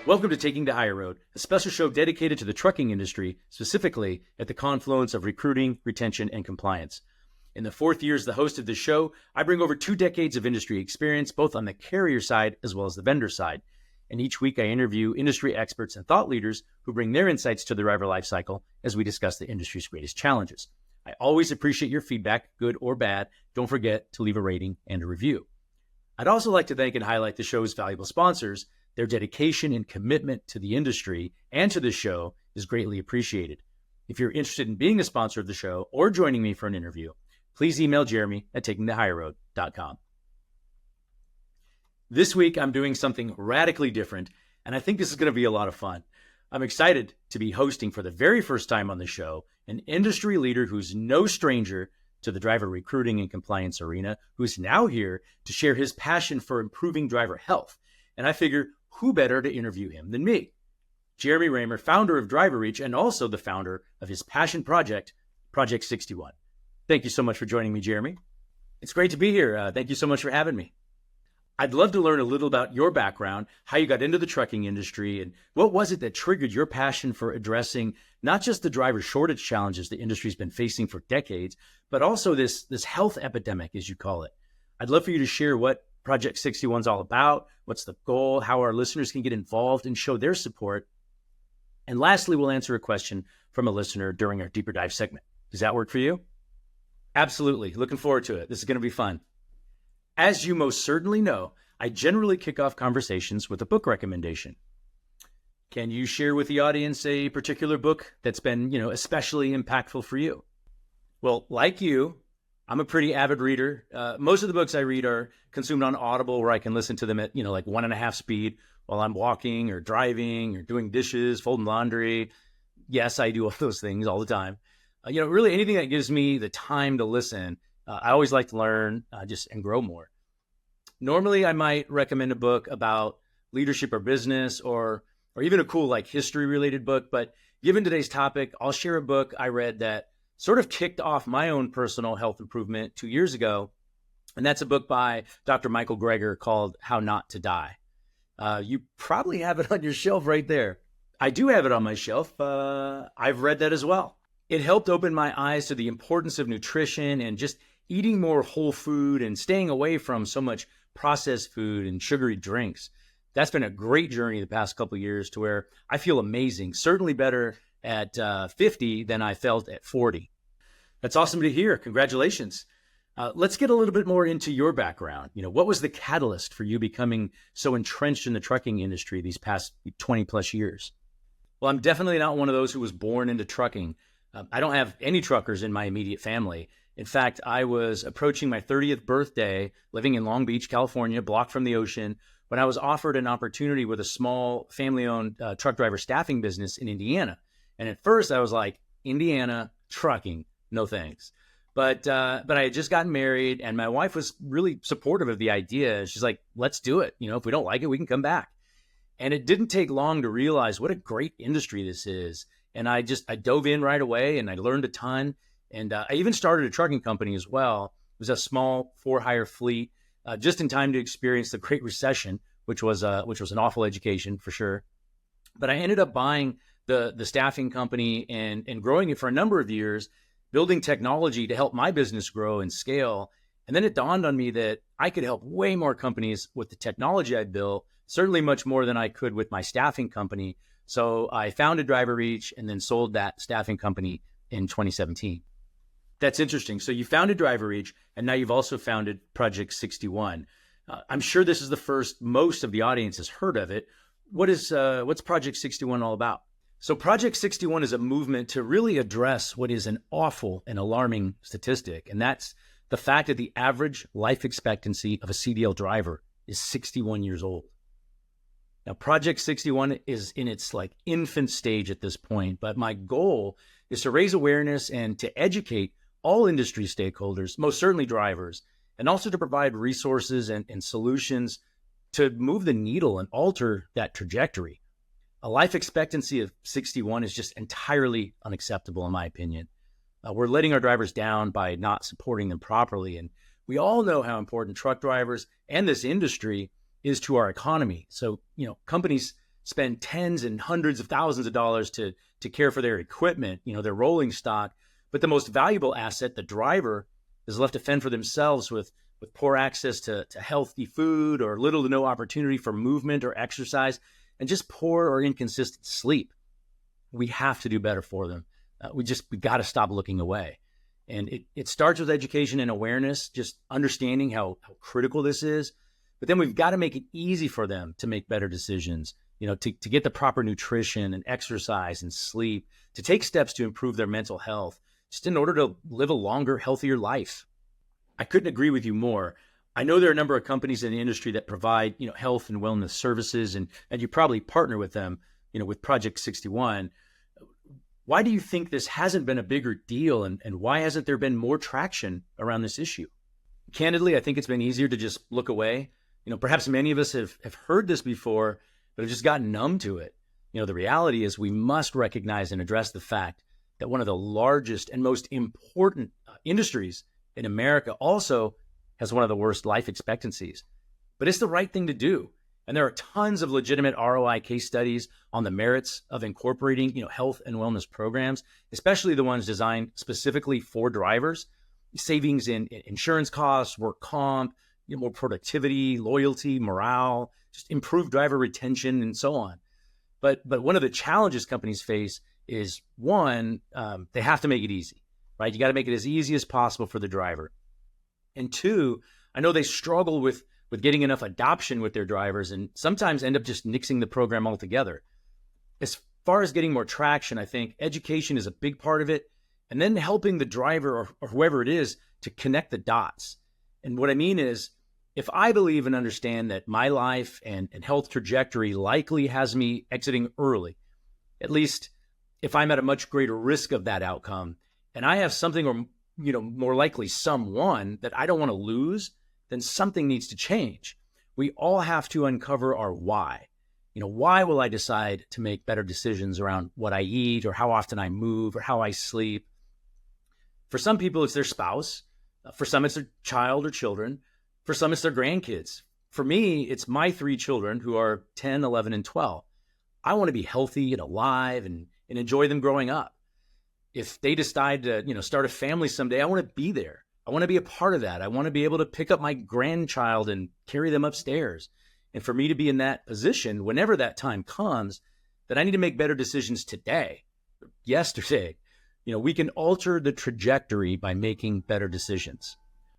Welcome to Taking the Higher Road, a special show dedicated to the trucking industry, specifically at the confluence of recruiting, retention, and compliance. In the 4th year as the host of this show, I bring over 2 decades of industry experience, both on the carrier side as well as the vendor side. And each week I interview industry experts and thought leaders who bring their insights to the driver lifecycle as we discuss the industry's greatest challenges. I always appreciate your feedback, good or bad. Don't forget to leave a rating and a review. I'd also like to thank and highlight the show's valuable sponsors. Their dedication and commitment to the industry and to the show is greatly appreciated. If you're interested in being a sponsor of the show or joining me for an interview, please email Jeremy at takingthehigherroad.com. This week, I'm doing something radically different, and I think this is going to be a lot of fun. I'm excited to be hosting for the very first time on the show an industry leader who's no stranger to the driver recruiting and compliance arena, who's now here to share his passion for improving driver health. And I figure, who better to interview him than me? Jeremy Reymer, founder of DriverReach and also the founder of his passion project, Project 61. Thank you so much for joining me, Jeremy. It's great to be here. Thank you so much for having me. I'd love to learn a little about your background, how you got into the trucking industry, and what was it that triggered your passion for addressing not just the driver shortage challenges the industry's been facing for decades, but also this health epidemic, as you call it. I'd love for you to share what Project 61 is all about, what's the goal, how our listeners can get involved and show their support. And lastly, we'll answer a question from a listener during our deeper dive segment. Does that work for you? Absolutely. Looking forward to it. This is going to be fun. As you most certainly know, I generally kick off conversations with a book recommendation. Can you share with the audience a particular book that's been, especially impactful for you? Well, like you, I'm a pretty avid reader. Most of the books I read are consumed on Audible, where I can listen to them at, like 1.5 speed while I'm walking or driving or doing dishes, folding laundry. Yes, I do all those things all the time. Really anything that gives me the time to listen. I always like to learn and grow more. Normally, I might recommend a book about leadership or business or even a cool history related book. But given today's topic, I'll share a book I read that sort of kicked off my own personal health improvement 2 years ago. And that's a book by Dr. Michael Greger called How Not to Die. You probably have it on your shelf right there. I do have it on my shelf. I've read that as well. It helped open my eyes to the importance of nutrition and just eating more whole food and staying away from so much processed food and sugary drinks. That's been a great journey the past couple of years to where I feel amazing, certainly better at 50 than I felt at 40. That's awesome to hear. Congratulations. Let's get a little bit more into your background. What was the catalyst for you becoming so entrenched in the trucking industry these past 20 plus years? Well, I'm definitely not one of those who was born into trucking. I don't have any truckers in my immediate family. In fact, I was approaching my 30th birthday living in Long Beach, California, blocked from the ocean, when I was offered an opportunity with a small family-owned truck driver staffing business in Indiana. And at first I was like, Indiana, trucking, no thanks. But I had just gotten married and my wife was really supportive of the idea. She's like, let's do it. If we don't like it, we can come back. And it didn't take long to realize what a great industry this is. And I dove in right away and I learned a ton. And I even started a trucking company as well. It was a small for-hire fleet, just in time to experience the Great Recession, which was an awful education for sure. But I ended up buying the staffing company and growing it for a number of years, building technology to help my business grow and scale. And then it dawned on me that I could help way more companies with the technology I built, certainly much more than I could with my staffing company. So I founded DriverReach and then sold that staffing company in 2017. That's interesting. So you founded DriverReach and now you've also founded Project 61. I'm sure this is the first most of the audience has heard of it. What's Project 61 all about? So Project 61 is a movement to really address what is an awful and alarming statistic, and that's the fact that the average life expectancy of a CDL driver is 61 years old. Now, Project 61 is in its infant stage at this point, but my goal is to raise awareness and to educate all industry stakeholders, most certainly drivers, and also to provide resources and solutions to move the needle and alter that trajectory. A life expectancy of 61 is just entirely unacceptable, in my opinion. We're letting our drivers down by not supporting them properly. And we all know how important truck drivers and this industry is to our economy. So, companies spend tens and hundreds of thousands of dollars to care for their equipment, their rolling stock. But the most valuable asset, the driver, is left to fend for themselves with poor access to healthy food or little to no opportunity for movement or exercise, and just poor or inconsistent sleep. We have to do better for them. We got to stop looking away. And it starts with education and awareness, just understanding how critical this is. But then we've got to make it easy for them to make better decisions, to get the proper nutrition and exercise and sleep, to take steps to improve their mental health, just in order to live a longer, healthier life. I couldn't agree with you more. I know there are a number of companies in the industry that provide, health and wellness services, and you probably partner with them, with Project 61. Why do you think this hasn't been a bigger deal, and why hasn't there been more traction around this issue? Candidly, I think it's been easier to just look away. Perhaps many of us have heard this before, but have just gotten numb to it. The reality is we must recognize and address the fact that one of the largest and most important industries in America also has one of the worst life expectancies. But it's the right thing to do. And there are tons of legitimate ROI case studies on the merits of incorporating, health and wellness programs, especially the ones designed specifically for drivers. Savings in insurance costs, work comp, more productivity, loyalty, morale, just improved driver retention, and so on. But one of the challenges companies face is, one, they have to make it easy, right? You got to make it as easy as possible for the driver. And two, I know they struggle with getting enough adoption with their drivers, and sometimes end up just nixing the program altogether. As far as getting more traction, I think education is a big part of it, and then helping the driver or whoever it is to connect the dots. And what I mean is, if I believe and understand that my life and health trajectory likely has me exiting early, at least if I'm at a much greater risk of that outcome, and I have something or more likely someone that I don't want to lose, then something needs to change. We all have to uncover our why. Why will I decide to make better decisions around what I eat or how often I move or how I sleep? For some people, it's their spouse. For some, it's their child or children. For some, it's their grandkids. For me, it's my 3 children who are 10, 11, and 12. I want to be healthy and alive and enjoy them growing up. If they decide to, start a family someday, I want to be there. I want to be a part of that. I want to be able to pick up my grandchild and carry them upstairs. And for me to be in that position, whenever that time comes, that I need to make better decisions today, yesterday. We can alter the trajectory by making better decisions.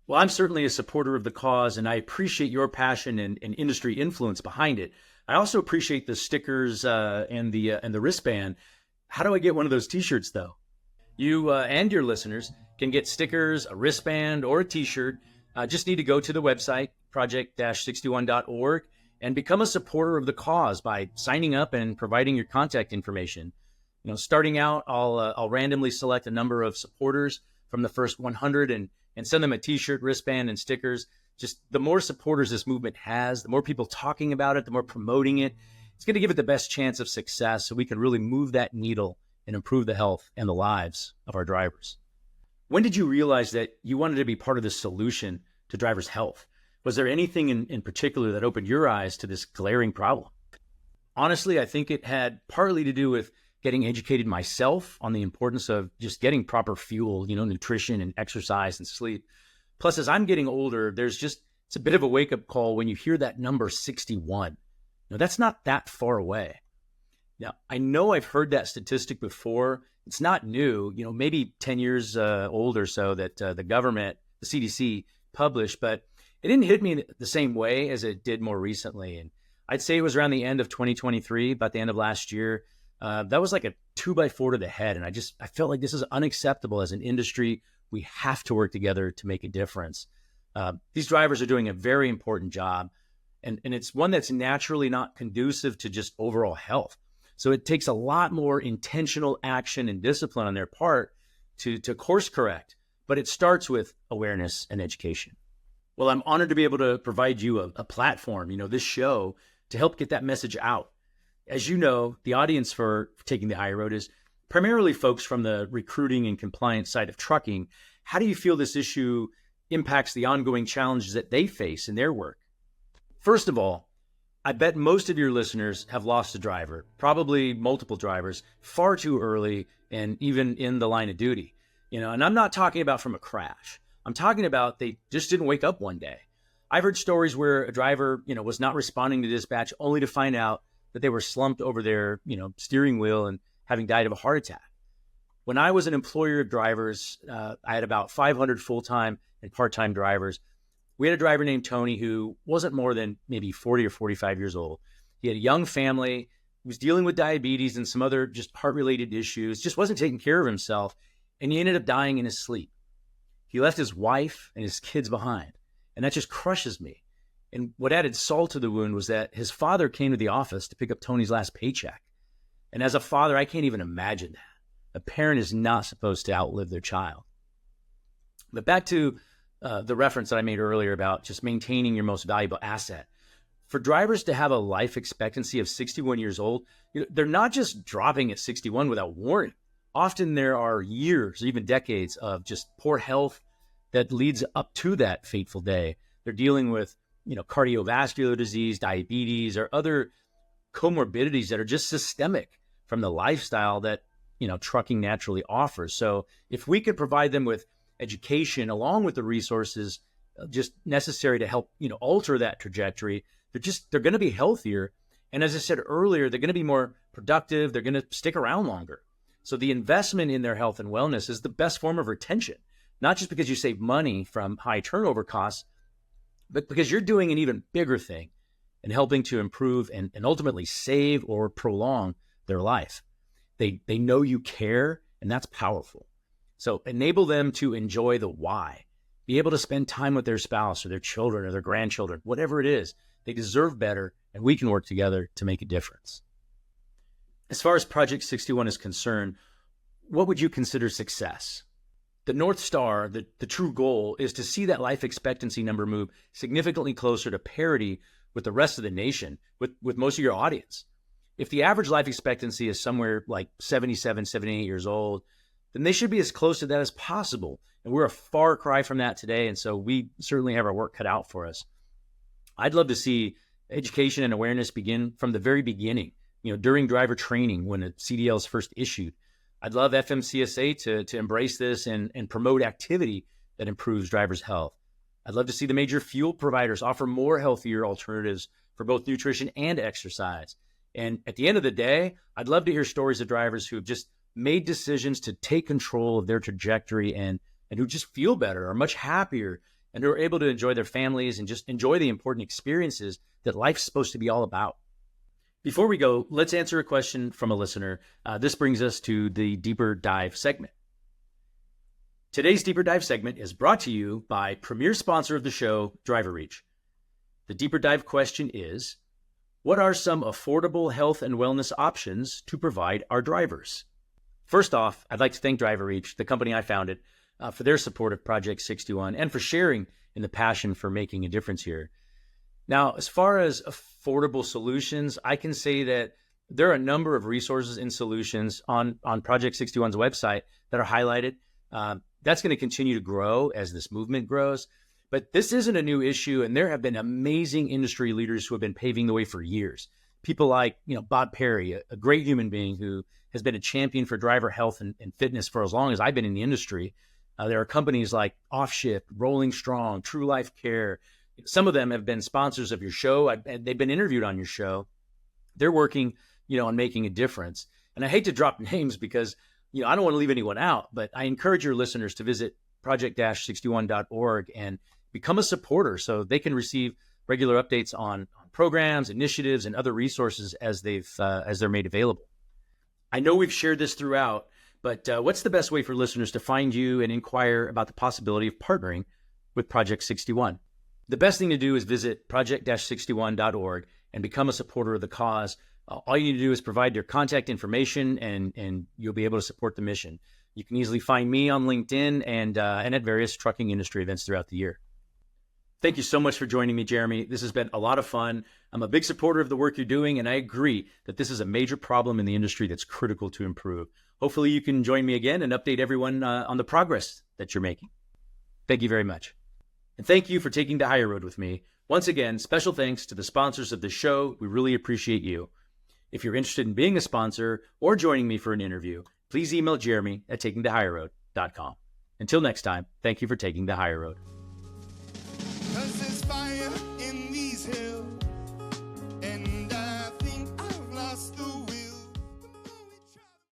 Well, I'm certainly a supporter of the cause, and I appreciate your passion and industry influence behind it. I also appreciate the stickers and the wristband. How do I get one of those t-shirts, though? You and your listeners can get stickers, a wristband, or a t-shirt. Just need to go to the website, project-61.org, and become a supporter of the cause by signing up and providing your contact information. Starting out, I'll randomly select a number of supporters from the first 100 and send them a t-shirt, wristband, and stickers. Just the more supporters this movement has, the more people talking about it, the more promoting it, it's going to give it the best chance of success so we can really move that needle and improve the health and the lives of our drivers. When did you realize that you wanted to be part of the solution to drivers' health? Was there anything in particular that opened your eyes to this glaring problem? Honestly, I think it had partly to do with getting educated myself on the importance of just getting proper fuel, nutrition and exercise and sleep. Plus, as I'm getting older, it's a bit of a wake-up call when you hear that number 61. That's not that far away. Now, I know I've heard that statistic before. It's not new, maybe 10 years old or so that the government, the CDC, published, but it didn't hit me the same way as it did more recently. And I'd say it was around the end of 2023, about the end of last year. That was like a 2x4 to the head. And I felt like this is unacceptable as an industry. We have to work together to make a difference. These drivers are doing a very important job, and it's one that's naturally not conducive to just overall health. So it takes a lot more intentional action and discipline on their part to course correct, but it starts with awareness and education. Well, I'm honored to be able to provide you a platform, this show, to help get that message out. As you know, the audience for Taking the High Road is primarily folks from the recruiting and compliance side of trucking. How do you feel this issue impacts the ongoing challenges that they face in their work? First of all, I bet most of your listeners have lost a driver, probably multiple drivers, far too early and even in the line of duty. And I'm not talking about from a crash. I'm talking about they just didn't wake up one day. I've heard stories where a driver, was not responding to dispatch only to find out that they were slumped over their, steering wheel and having died of a heart attack. When I was an employer of drivers, I had about 500 full-time and part-time drivers. We had a driver named Tony who wasn't more than maybe 40 or 45 years old. He had a young family, he was dealing with diabetes and some other just heart-related issues, just wasn't taking care of himself, and he ended up dying in his sleep. He left his wife and his kids behind, and that just crushes me. And what added salt to the wound was that his father came to the office to pick up Tony's last paycheck. And as a father, I can't even imagine that. A parent is not supposed to outlive their child. But back to the reference that I made earlier about just maintaining your most valuable asset. For drivers to have a life expectancy of 61 years old, they're not just dropping at 61 without warning. Often there are years, or even decades of just poor health that leads up to that fateful day. They're dealing with, cardiovascular disease, diabetes, or other comorbidities that are just systemic from the lifestyle that, trucking naturally offers. So if we could provide them with education along with the resources just necessary to help, alter that trajectory, they're going to be healthier. And as I said earlier, they're going to be more productive. They're going to stick around longer. So the investment in their health and wellness is the best form of retention, not just because you save money from high turnover costs, but because you're doing an even bigger thing and helping to improve and ultimately save or prolong their life. They know you care, and that's powerful. So enable them to enjoy the why, be able to spend time with their spouse or their children or their grandchildren, whatever it is. They deserve better, and we can work together to make a difference. As far as Project 61 is concerned, what would you consider success? The North Star, the true goal, is to see that life expectancy number move significantly closer to parity with the rest of the nation, with most of your audience. If the average life expectancy is somewhere like 77, 78 years old, then they should be as close to that as possible. And we're a far cry from that today, and so we certainly have our work cut out for us. I'd love to see education and awareness begin from the very beginning, during driver training when a CDL is first issued. I'd love FMCSA to embrace this and promote activity that improves drivers' health. I'd love to see the major fuel providers offer more healthier alternatives for both nutrition and exercise. And at the end of the day, I'd love to hear stories of drivers who have just made decisions to take control of their trajectory and who just feel better, are much happier, and who are able to enjoy their families and just enjoy the important experiences that life's supposed to be all about. Before we go, let's answer a question from a listener. This brings us to the Deeper Dive segment. Today's Deeper Dive segment is brought to you by premier sponsor of the show, DriverReach. The Deeper Dive question is, what are some affordable health and wellness options to provide our drivers? First off, I'd like to thank DriverReach, the company I founded, for their support of Project 61 and for sharing in the passion for making a difference here. Now, as far as affordable solutions, I can say that there are a number of resources and solutions on Project 61's website that are highlighted. That's going to continue to grow as this movement grows. But this isn't a new issue, and there have been amazing industry leaders who have been paving the way for years. People like, Bob Perry, a great human being who has been a champion for driver health and fitness for as long as I've been in the industry. There are companies like Offshift, Rolling Strong, True Life Care. Some of them have been sponsors of your show. They've been interviewed on your show. They're working, on making a difference. And I hate to drop names because, I don't want to leave anyone out, but I encourage your listeners to visit project-61.org and become a supporter so they can receive regular updates on programs, initiatives, and other resources as they're made available. I know we've shared this throughout, but what's the best way for listeners to find you and inquire about the possibility of partnering with Project 61? The best thing to do is visit project-61.org and become a supporter of the cause. All you need to do is provide your contact information and you'll be able to support the mission. You can easily find me on LinkedIn and at various trucking industry events throughout the year. Thank you so much for joining me, Jeremy. This has been a lot of fun. I'm a big supporter of the work you're doing, and I agree that this is a major problem in the industry that's critical to improve. Hopefully you can join me again and update everyone on the progress that you're making. Thank you very much. And thank you for taking the higher road with me. Once again, special thanks to the sponsors of the show. We really appreciate you. If you're interested in being a sponsor or joining me for an interview, please email Jeremy at takingthehigherroad.com. Until next time, thank you for taking the higher road.